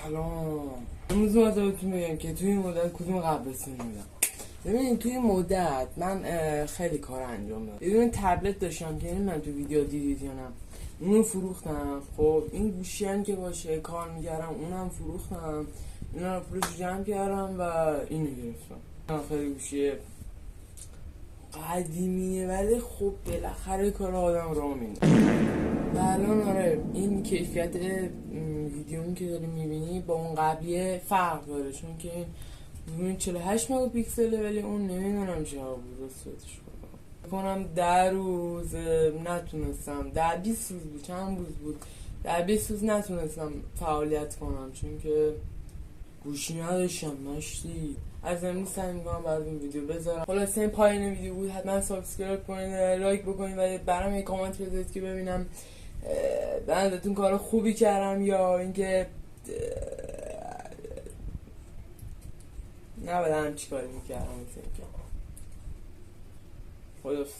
سلام. امروز ما بهتون بگم که توی این مدت کدوم قبرستون بودم. ببینید توی این مدت من خیلی کار انجام دادم. یه دونه تبلت داشتم که من تو ویدیو دیدید یا نه، اونو فروختم. خب این گوشی هم که باشه کار میکردم اونم فروختم، اینا رو پولش جمع کردم و اینو گرفتم. خیلی گوشی قدیمیه ولی خب بالاخره کار آدم راه میندازه. و الان آره این کیفیت ویدیویی که داری میبینی با اون قبلیه فرق داره، چون که این 48 مگاپیکسله ولی اون نمیدونم چه بود راستش کنم 10 روز نتونستم، 10-20 روز بود، چند روز بود، 10-20 روز نتونستم فعالیت کنم چون که گوشی نداشتم مشتی. از امروز سعی میکنم بعد این ویدیو بذارم. خلاصه این پایین ویدیو بود، حتما سابسکرایب کنید، لایک بکنید و برام یه کامنت بذارید که ببینم بندتون کار خوبی کردم یا اینکه نه بدنم چی کاری میکردم. خداحافظ.